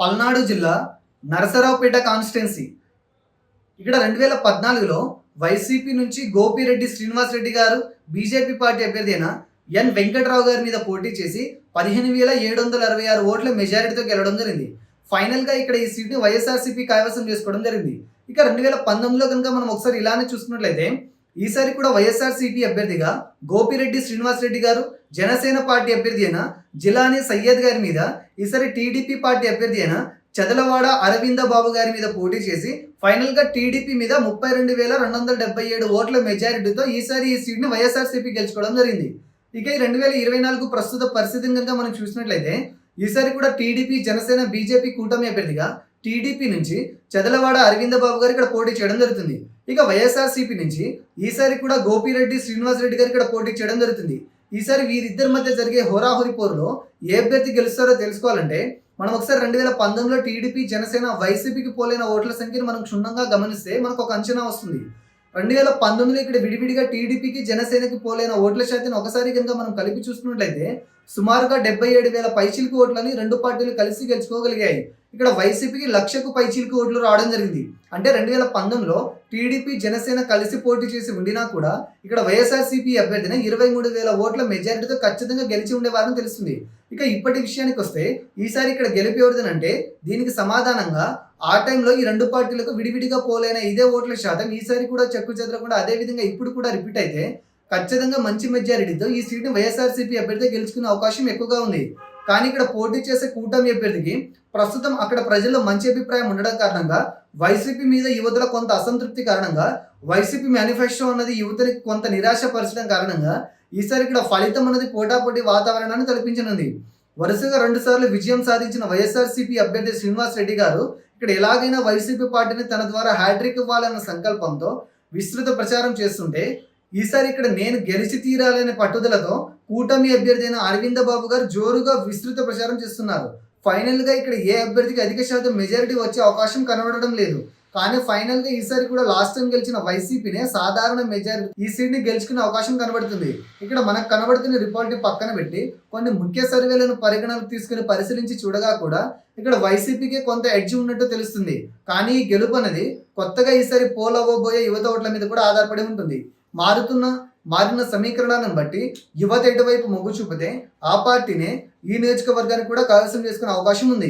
పల్నాడు జిల్లా నరసరావుపేట కాన్స్టిట్యున్సీ. ఇక్కడ 2014లో వైసీపీ నుంచి గోపిరెడ్డి శ్రీనివాసరెడ్డి గారు బీజేపీ పార్టీ అభ్యర్థి అయిన ఎన్ వెంకట్రావు గారి మీద పోటీ చేసి 15,766 ఓట్ల మెజారిటీతో గెలవడం జరిగింది. ఫైనల్గా ఇక్కడ ఈ సీట్ని వైఎస్ఆర్సీపీ కైవసం చేసుకోవడం జరిగింది. ఇక 2019లో కనుక మనం ఒకసారి ఇలానే చూసుకున్నట్లయితే ఈసారి కూడా వైఎస్ఆర్సీపీ అభ్యర్థిగా గోపిరెడ్డి శ్రీనివాసరెడ్డి గారు, జనసేన పార్టీ అభ్యర్థి అయిన జిలానీ సయ్యద్ గారి మీద, ఈసారి టీడీపీ పార్టీ అభ్యర్థి అయిన చదలవాడ అరవింద బాబు గారి మీద పోటీ చేసి ఫైనల్గా టీడీపీ మీద 32,277 ఓట్ల మెజారిటీతో ఈసారి ఈ సీట్ని వైఎస్ఆర్సీపీ గెలుచుకోవడం జరిగింది. ఇక ఈ 2024 ప్రస్తుత పరిస్థితిని కనుక మనం చూసినట్లయితే ఈసారి కూడా టీడీపీ, జనసేన, బీజేపీ కూటమి అభ్యర్థిగా టీడీపీ నుంచి చదలవాడ అరవింద బాబు గారు ఇక్కడ పోటీ చేయడం జరుగుతుంది. ఇక వైఎస్ఆర్సీపీ నుంచి ఈసారి కూడా గోపిరెడ్డి శ్రీనివాసరెడ్డి గారు ఇక్కడ పోటీ చేయడం జరుగుతుంది. ఈసారి వీరిద్దరి మధ్య జరిగే హోరాహోరీ పోరులో ఏ అభ్యర్థి గెలుస్తారో తెలుసుకోవాలంటే మనం ఒకసారి 2019లో టీడీపీ, జనసేన, వైసీపీకి పోలైన ఓట్ల సంఖ్యను మనం క్షుణ్ణంగా గమనిస్తే మనకు ఒక అంచనా వస్తుంది. 2019లో ఇక్కడ విడివిడిగా టీడీపీకి, జనసేనకి పోలైన ఓట్ల శాతాన్ని ఒకసారి కనుక మనం కలిపి చూసుకున్నట్లయితే సుమారుగా 77,000 పైచిలకు ఓట్లని రెండు పార్టీలు కలిసి గెలుచుకోగలిగాయి. ఇక్కడ వైసీపీకి 1,00,000కు పైచిలకు ఓట్లు రావడం జరిగింది. అంటే 2019లో టీడీపీ, జనసేన కలిసి పోటీ చేసి ఉండినా కూడా ఇక్కడ వైఎస్ఆర్సీపీ అభ్యర్థిని 23,000 ఓట్ల మెజారిటీతో ఖచ్చితంగా గెలిచి ఉండేవారని తెలుస్తుంది. ఇక ఇప్పటి విషయానికి వస్తే ఈసారి ఇక్కడ గెలిపి ఎవరిదనంటే దీనికి సమాధానంగా ఆ టైంలో ఈ రెండు పార్టీలకు విడివిడిగా పోలైన ఇదే ఓట్ల శాతం ఈసారి కూడా చెక్కు చెదరకుండా అదే విధంగా ఇప్పుడు కూడా రిపీట్ అయితే ఖచ్చితంగా మంచి మెజారిటీతో ఈ సీట్ని వైఎస్ఆర్సీపీ అభ్యర్థి గెలుచుకునే అవకాశం ఎక్కువగా ఉంది. కానీ ఇక్కడ పోటీ చేసే కూటమి అభ్యర్థికి ప్రస్తుతం అక్కడ ప్రజల్లో మంచి అభిప్రాయం ఉండడం కారణంగా వైసీపీ మీద యువతల కొంత అసంతృప్తి కారణంగా వైసీపీ మేనిఫెస్టో అన్నది యువతని కొంత నిరాశపరచడం కారణంగా ఈసారి ఇక్కడ ఫలితం అనేది పోటాపోటీ వాతావరణాన్ని కల్పించనుంది. వరుసగా 2 సార్లు విజయం సాధించిన వైఎస్ఆర్సీపీ అభ్యర్థి శ్రీనివాస్ రెడ్డి గారు ఇక్కడ ఎలాగైనా వైసీపీ పార్టీని తన ద్వారా హ్యాట్రిక్ ఇవ్వాలన్న సంకల్పంతో విస్తృత ప్రచారం చేస్తుంటే ఈసారి ఇక్కడ నేను గెలిచి తీరాలనే పట్టుదలతో కూటమి అభ్యర్థి అయిన అరవింద బాబు గారు జోరుగా విస్తృత ప్రచారం చేస్తున్నారు. ఫైనల్గా ఇక్కడ ఏ అభ్యర్థికి అధిక శాతం మెజారిటీ వచ్చే అవకాశం కనబడడం లేదు. కానీ ఫైనల్గా ఈసారి కూడా లాస్ట్ టైం గెలిచిన వైసీపీనే సాధారణ మెజారిటీ ఈ సీట్ని గెలుచుకునే అవకాశం కనబడుతుంది. ఇక్కడ మనకు కనబడుతున్న రిపోర్ట్ని పక్కన పెట్టి కొన్ని ముఖ్య సర్వేలను పరిగణనకు తీసుకుని పరిశీలించి చూడగా కూడా ఇక్కడ వైసీపీకే కొంత ఎడ్జ్ ఉన్నట్టు తెలుస్తుంది. కానీ ఈ గెలుపు అనేది కొత్తగా ఈసారి పోల్ అవ్వబోయే యువత ఓట్ల మీద కూడా ఆధారపడి ఉంటుంది. మారిన సమీకరణాలను బట్టి యువత ఎటువైపు మొగ్గు చూపితే ఆ పార్టీనే ఈ నియోజకవర్గానికి కూడా కైవసం చేసుకునే అవకాశం ఉంది.